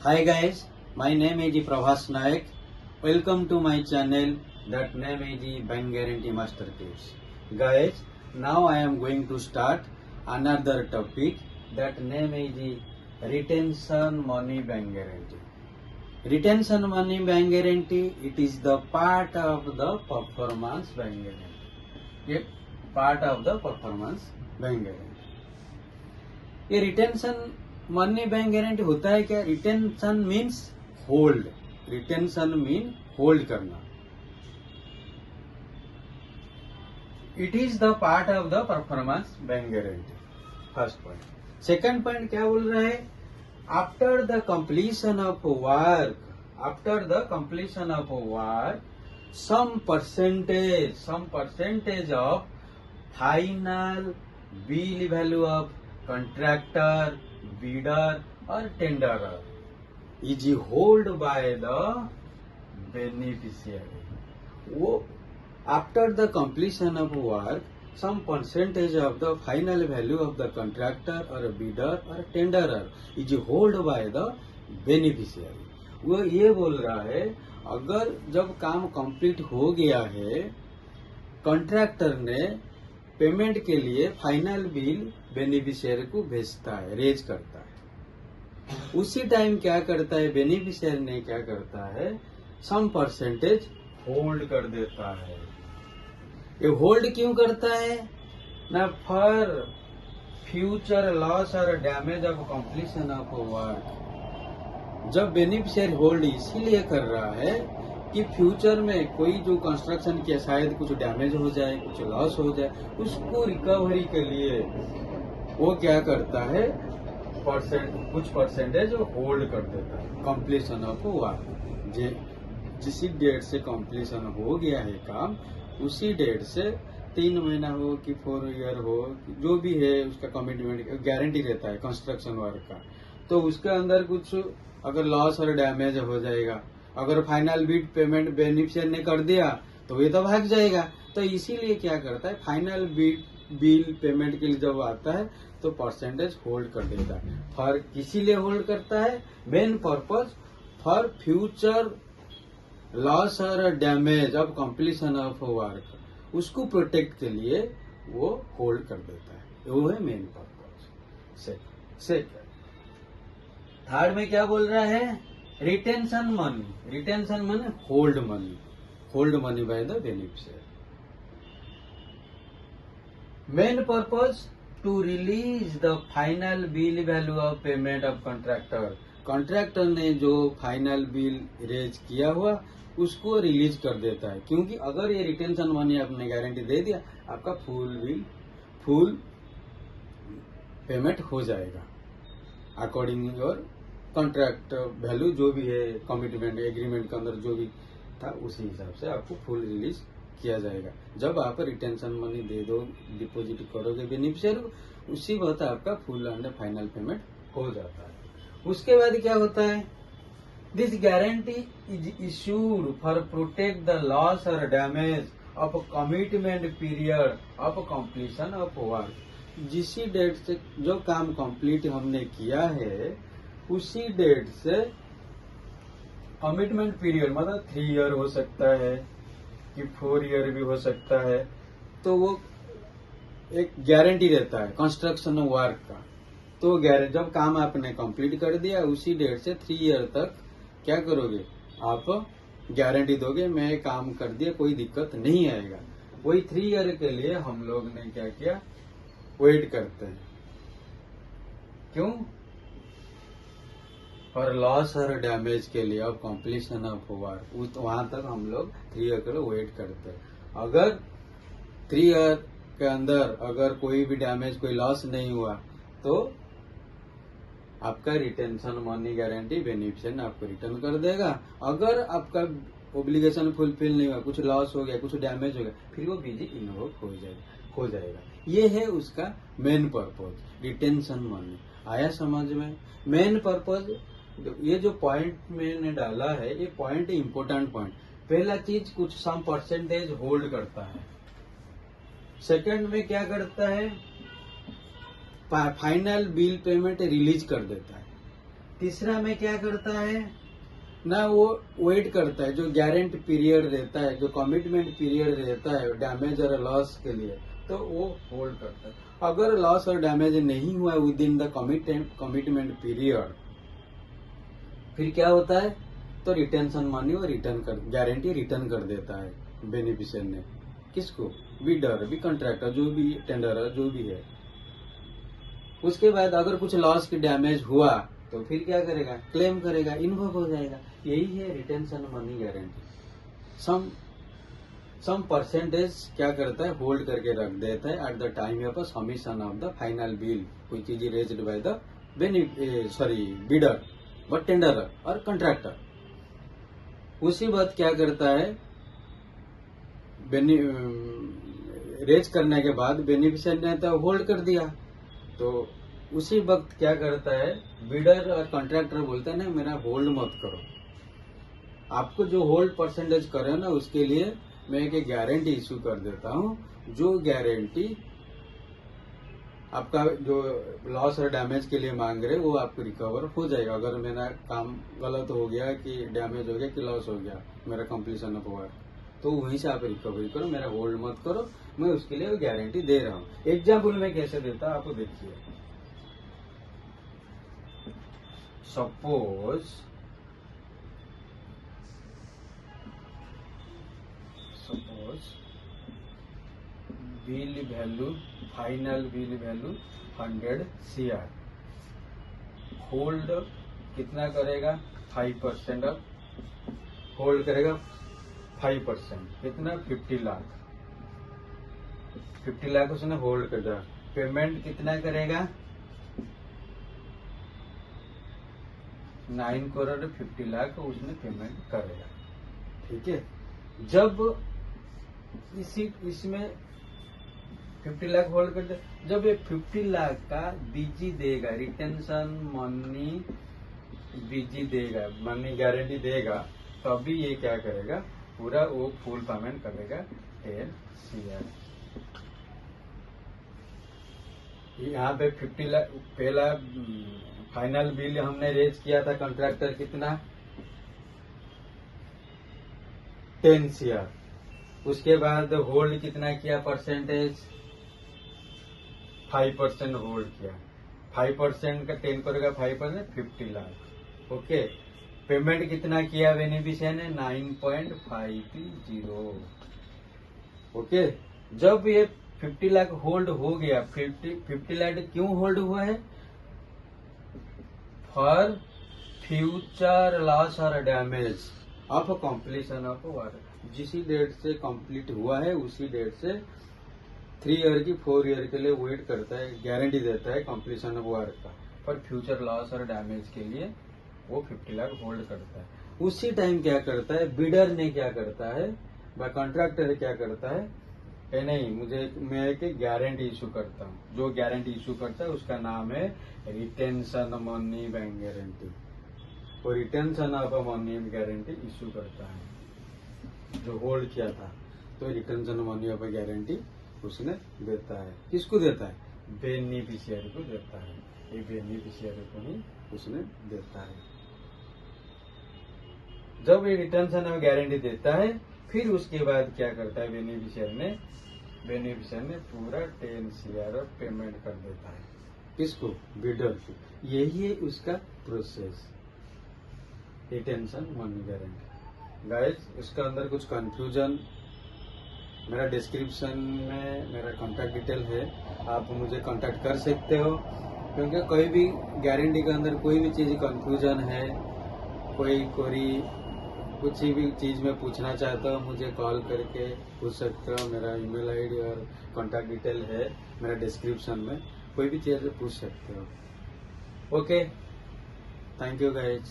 Hi guys, my name is Prabhas Naik. Welcome to my channel that name is Bank Guarantee Master Tips. Guys, now I am going to start another topic that name is retention money bank guarantee. Retention money bank guarantee, it is the part of the performance bank guarantee. It part of the performance bank guarantee. ये retention money bank guarantee होता है क्या? Retention means hold. Retention mean hold करना. It is the part of the performance bank guarantee. First point. Second point क्या बोल रहा है? After the completion of work some percentage of final bill value of contractor, bidder or tenderer is held by the beneficiary. वो after the completion of work, some percentage of the final value of the contractor or bidder or tenderer is held by the beneficiary. वो ये बोल रहा है अगर जब काम complete हो गया है, कॉन्ट्रैक्टर ने पेमेंट के लिए फाइनल बिल बेनिफिशियरी को भेजता है, रेज करता है. उसी टाइम क्या करता है बेनिफिशियरी ने? क्या करता है? सम परसेंटेज होल्ड कर देता है. ये होल्ड क्यों करता है ना? फॉर फ्यूचर लॉस और damage of completion of work. जब बेनिफिशियरी होल्ड इसीलिए कर रहा है कि फ्यूचर में कोई जो कंस्ट्रक्शन किया शायद कुछ डैमेज हो जाए, कुछ लॉस हो जाए, उसको रिकवरी के लिए वो क्या करता है? कुछ परसेंटेज होल्ड कर देता है. कंप्लीशन ऑफ वर्क, जिस डेट से कंप्लीशन हो गया है काम, उसी डेट से 3 महीना हो कि 4 ईयर हो, जो भी है उसका कमिटमेंट गारंटी रहता है कंस्ट्रक्शन वर्क का. तो उसके अंदर कुछ अगर लॉस और डैमेज हो जाएगा, अगर फाइनल बिल पेमेंट बेनिफिशियरी ने कर दिया तो ये तो भाग जाएगा. तो इसीलिए क्या करता है? फाइनल बिल पेमेंट के लिए जब आता है तो परसेंटेज होल्ड कर देता है. फॉर इसीलिए होल्ड करता है main purpose for future loss और damage of completion of work, उसको प्रोटेक्ट के लिए वो होल्ड कर देता है. वो है मेन पर्पज. सेकंड. थर्ड में क्या बोल रहा है? Retention money hold money by the beneficiary. Main purpose to release the final bill value of payment of contractor. Contractor ने जो फाइनल बिल रेज किया हुआ उसको रिलीज कर देता है. क्योंकि अगर ये रिटेंशन मनी आपने गारंटी दे दिया, आपका फुल पेमेंट हो जाएगा अकॉर्डिंग योर कॉन्ट्रैक्ट वैल्यू, जो भी है कमिटमेंट एग्रीमेंट के अंदर जो भी था उसी हिसाब से आपको फुल रिलीज किया जाएगा. जब आप रिटेंशन मनी दे दो, डिपॉजिट करोगे बेनिफिशियरी, उसी वक्त आपका फुल एंड फाइनल पेमेंट हो जाता है. उसके बाद क्या होता है? This guarantee is issued for protect the loss और damage of commitment period of completion of work. जिस डेट से जो काम कंप्लीट हमने किया है उसी डेट से कमिटमेंट पीरियड, मतलब 3 ईयर हो सकता है कि 4 ईयर भी हो सकता है, तो वो एक गारंटी रहता है कंस्ट्रक्शन वर्क का. तो जब काम आपने कंप्लीट कर दिया उसी डेट से 3 ईयर तक क्या करोगे? आप गारंटी दोगे मैं काम कर दिया, कोई दिक्कत नहीं आएगा. वही 3 ईयर के लिए हम लोग ने क्या किया? वेट करते हैं. क्यों? और लॉस और डैमेज के लिए और कंप्लीशन ऑफ वर्क, वहां तक हम लोग 3 ईयर के लिए वेट करते हैं. अगर 3 ईयर के अंदर अगर कोई भी डैमेज, कोई लॉस नहीं हुआ तो आपका रिटेंशन मनी गारंटी बेनिफिशियरी आपको रिटर्न कर देगा. अगर आपका ओब्लिगेशन फुलफिल नहीं हुआ, कुछ लॉस हो गया, कुछ डैमेज हो गया, फिर वो बीजी इन्वोक हो जाएगा. ये है उसका मेन पर्पज, रिटेंशन मनी. आया समझ में? Main purpose. ये जो पॉइंट मैंने डाला है ये पॉइंट इम्पोर्टेंट पॉइंट. पहला चीज कुछ सम परसेंटेज होल्ड करता है. सेकंड में क्या करता है? फाइनल बिल पेमेंट रिलीज कर देता है. तीसरा में क्या करता है ना, वो वेट करता है, जो गारंटी पीरियड रहता है, जो कमिटमेंट पीरियड रहता है डैमेज और लॉस के लिए, तो वो होल्ड करता है। अगर लॉस और डैमेज नहीं हुआ with in the commitment period, फिर क्या होता है, तो रिटेंशन मनी और गारंटी रिटर्न कर देता है बेनिफिशियरी ने। किसको? बिडर, भी कॉन्ट्रैक्टर, जो भी टेंडर जो भी है। उसके बाद अगर कुछ लॉस की डैमेज हुआ तो फिर क्या करेगा, क्लेम करेगा, इन्वोक हो जाएगा। यही है retention money guarantee. Some percentage क्या करता है, होल्ड करके रख देता है at the time of submission of the final bill which is raised by the bidder but tender और कॉन्ट्रैक्टर। उसी बात क्या करता है, रेज करने के बाद बेनिफिशियरी ने तो होल्ड कर दिया, तो उसी वक्त क्या करता है, बिडर और कॉन्ट्रैक्टर बोलते हैं ना, मेरा होल्ड मत करो, आपको जो होल्ड परसेंटेज करे ना उसके लिए मैं एक गारंटी इश्यू कर देता हूँ, जो गारंटी आपका जो लॉस और डैमेज के लिए मांग रहे वो आपको रिकवर हो जाएगा। अगर मेरा काम गलत हो गया कि डैमेज हो गया कि लॉस हो गया मेरा कंप्लीशन ऑफ वर्क, तो वहीं से आप रिकवरी करो, मेरा होल्ड मत करो, मैं उसके लिए गारंटी दे रहा हूँ। एग्जाम्पल में कैसे देता हूँ आपको देखिए। Suppose bill value, final bill value 100 CR, hold कितना करेगा, 5% ऑफ होल्ड करेगा, 5%, कितना, 50 लाख, 50 लाख उसने होल्ड कर दिया। पेमेंट कितना करेगा, 9 करोड़ 50 लाख उसने पेमेंट करेगा। ठीक है, जब इसमें 50 लाख होल्ड कर दे, जब ये 50 लाख का बीजी देगा, रिटेंशन मनी बीजी देगा, मनी गारंटी देगा, तभी ये क्या करेगा, पूरा वो फुल पेमेंट करेगा 10 CR। यहाँ पे 50 लाख पहला फाइनल बिल हमने रेज किया था कॉन्ट्रैक्टर कितना, 10 CR। उसके बाद होल्ड कितना किया, परसेंटेज 5% होल्ड किया, 5% का 10 करेगा 5%, 50 लाख। ओके, पेमेंट कितना किया बेनिफिशियरी ने, 9.50। ओके, जब ये 50 लाख होल्ड हो गया, 50 लाख क्यों होल्ड हुआ है, फॉर फ्यूचर लॉस और damage of completion of work. जिसी डेट से कंप्लीट हुआ है उसी डेट से 3 ईयर की 4 ईयर के लिए वेट करता है, गारंटी देता है कंप्लीशन ऑफ वर्क का, पर फ्यूचर लॉस और डैमेज के लिए वो 50 लाख होल्ड करता है। उसी टाइम क्या करता है, बिडर ने क्या करता है, व कॉन्ट्रैक्टर क्या करता है, नहीं मैं एक गारंटी इशू करता हूँ। जो गारंटी इशू करता है उसका नाम है रिटेंशन मनी बैंक गारंटी। वो retention of money guarantee issue करता है, जो होल्ड किया था, तो रिटेंशन मनी ऑफ गारंटी उसने देता है। किसको देता है, बेनिफिशियरी को देता है, ये बेनिफिशियरी को ही उसने देता है। जब ये रिटेंशन ऑफ गारंटी देता है, फिर उसके बाद क्या करता है, बेनिफिशियरी ने पूरा 10 CR पेमेंट कर देता है। किसको, बिडर को। यही है उसका process, retention money guarantee. Guys, उसका अंदर कुछ कंफ्यूजन, मेरा डिस्क्रिप्शन में मेरा कांटेक्ट डिटेल है, आप मुझे कांटेक्ट कर सकते हो। क्योंकि कोई भी गारंटी के अंदर कोई भी चीज कंफ्यूजन है, कोई कुछ भी चीज में पूछना चाहता हो, मुझे कॉल करके पूछ सकते हो। मेरा ईमेल आईडी और कांटेक्ट डिटेल है मेरा डिस्क्रिप्शन में, कोई भी चीज पूछ सकते हो। Okay, thank you guys.